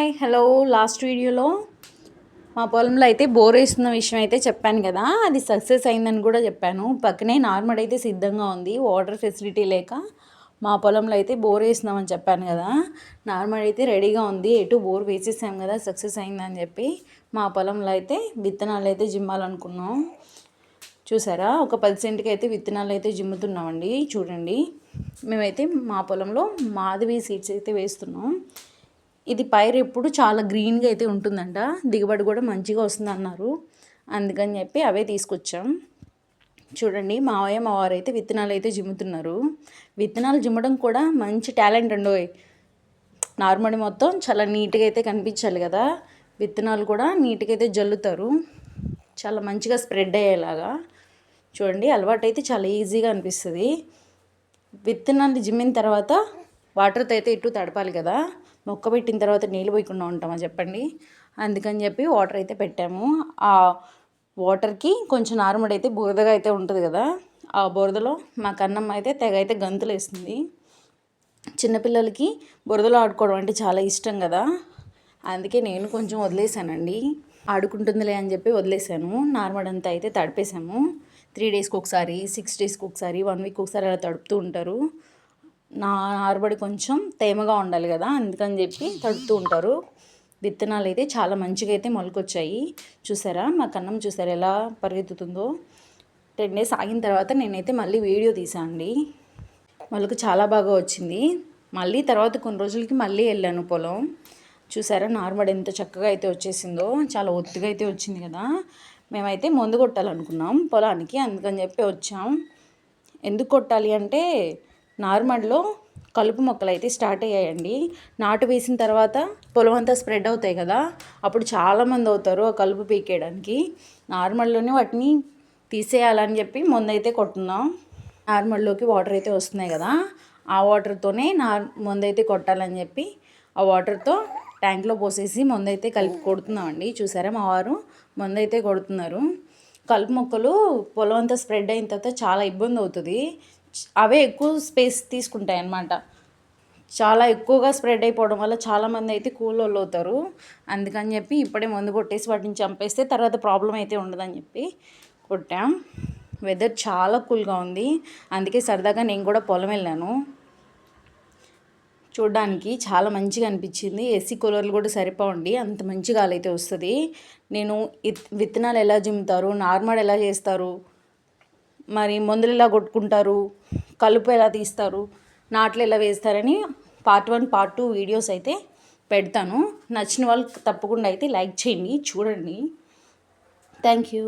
Hi hello. Last వీడియోలో మా పొలంలో అయితే బోర్ వేస్తున్న విషయం అయితే చెప్పాను కదా, అది సక్సెస్ అయిందని కూడా చెప్పాను. పక్కనే నార్మల్ అయితే సిద్ధంగా ఉంది. వాటర్ ఫెసిలిటీ లేక మా పొలంలో అయితే బోర్ వేస్తున్నామని చెప్పాను కదా. నార్మల్ అయితే రెడీగా ఉంది. ఎటు బోర్ వేసేసాం కదా, సక్సెస్ అయిందని చెప్పి మా పొలంలో అయితే విత్తనాలు అయితే జిమ్మాలనుకున్నాం. చూసారా, ఒక 10 సెంట్కి అయితే విత్తనాలు అయితే జిమ్ముతున్నామండి. చూడండి, మేమైతే మా పొలంలో మాధవి సీడ్స్ అయితే వేస్తున్నాం. ఇది పైరు ఎప్పుడు చాలా గ్రీన్గా అయితే ఉంటుందంట, దిగుబడి కూడా మంచిగా వస్తుంది అన్నారు. అందుకని చెప్పి అవే తీసుకొచ్చాం. చూడండి, మావయ్య మా వారు అయితే విత్తనాలు అయితే జిమ్ముతున్నారు. విత్తనాలు జిమ్మడం కూడా మంచి టాలెంట్ అండి. నార్మల్ మొత్తం చాలా నీట్గా అయితే కనిపించాలి కదా, విత్తనాలు కూడా నీట్గా అయితే జల్లుతారు, చాలా మంచిగా స్ప్రెడ్ అయ్యేలాగా. చూడండి, అలవాటు అయితే చాలా ఈజీగా అనిపిస్తుంది. విత్తనాలు జిమ్మిన తర్వాత వాటర్తో అయితే ఇటు తడపాలి కదా, మొక్క పెట్టిన తర్వాత నీళ్ళు పోయకుండా ఉంటామా చెప్పండి. అందుకని చెప్పి వాటర్ అయితే పెట్టాము. ఆ వాటర్కి కొంచెం నార్మల్ అయితే బురదగా అయితే ఉంటుంది కదా, ఆ బురదలో మా కన్నమ్మ అయితే తెగ అయితే గంతులు వేస్తుంది. చిన్నపిల్లలకి బురదలో ఆడుకోవడం అంటే చాలా ఇష్టం కదా, అందుకే నేను కొంచెం వదిలేసానండి. ఆడుకుంటుందిలే అని చెప్పి వదిలేసాను. నార్మల్ అంతా అయితే తడిపేసాము. 3 డేస్కి ఒకసారి, 6 డేస్కి ఒకసారి, 1 వీక్ ఒకసారి అలా తడుపుతూ ఉంటారు. నార్బడి కొంచెం తేమగా ఉండాలి కదా, అందుకని చెప్పి తడుపుతూ ఉంటారు. విత్తనాలు అయితే చాలా మంచిగా అయితే మొలకొచ్చాయి. చూసారా, మా కన్నం చూసారా ఎలా పరిగెత్తుతుందో. 10 డేస్ ఆగిన తర్వాత నేనైతే మళ్ళీ వీడియో తీసానండి. మొలక చాలా బాగా వచ్చింది. మళ్ళీ తర్వాత కొన్ని రోజులకి మళ్ళీ వెళ్ళాను పొలం. చూసారా, నార్మల్ ఎంత చక్కగా అయితే వచ్చేసిందో, చాలా ఒత్తుగా అయితే వచ్చింది కదా. మేమైతే మందు కొట్టాలనుకున్నాం పొలానికి, అందుకని చెప్పి వచ్చాం. ఎందుకు కొట్టాలి అంటే, నార్మల్లో కలుపు మొక్కలు అయితే స్టార్ట్ అయ్యాయండి. నాటు వేసిన తర్వాత పొలం అంతా స్ప్రెడ్ అవుతాయి కదా, అప్పుడు చాలామంది అవుతారు ఆ కలుపు పీకేయడానికి. నార్మల్లోనే వాటిని తీసేయాలని చెప్పి ముందైతే కొట్టున్నాం. నార్మల్లోకి వాటర్ అయితే వస్తున్నాయి కదా, ఆ వాటర్తోనే ముందైతే కొట్టాలని చెప్పి ఆ వాటర్తో ట్యాంక్లో పోసేసి ముందైతే కలిపి కొడుతున్నామండి. చూసారా, మా వారు ముందైతే కొడుతున్నారు. కలుపు మొక్కలు పొలం అంతా స్ప్రెడ్ అయిన తర్వాత చాలా ఇబ్బంది అవుతుంది. అవే ఎక్కువ స్పేస్ తీసుకుంటాయి అన్నమాట. చాలా ఎక్కువగా స్ప్రెడ్ అయిపోవడం వల్ల చాలామంది అయితే కూలోళ్ళు అవుతారు. అందుకని చెప్పి ఇప్పుడే మందు కొట్టేసి వాటిని చంపేస్తే తర్వాత ప్రాబ్లం అయితే ఉండదని చెప్పి కొట్టాం. వెదర్ చాలా కూల్గా ఉంది, అందుకే సరదాగా నేను కూడా పొలం వెళ్ళాను. చూడడానికి చాలా మంచిగా అనిపించింది. ఏసీ కూలర్లు కూడా సరిపోండి, అంత మంచి గాలి అయితే వస్తుంది. నేను విత్తనాలు ఎలా జిమ్ముతారు, నార్మల్ ఎలా చేస్తారు, మరి మందులు ఎలా కొట్టుకుంటారు, కలుపు ఎలా తీస్తారు, నాట్లు ఎలా వేస్తారని పార్ట్ 1 పార్ట్ 2 వీడియోస్ అయితే పెడతాను. నచ్చిన వాళ్ళు తప్పకుండా అయితే లైక్ చేయండి, చూడండి. Thank you.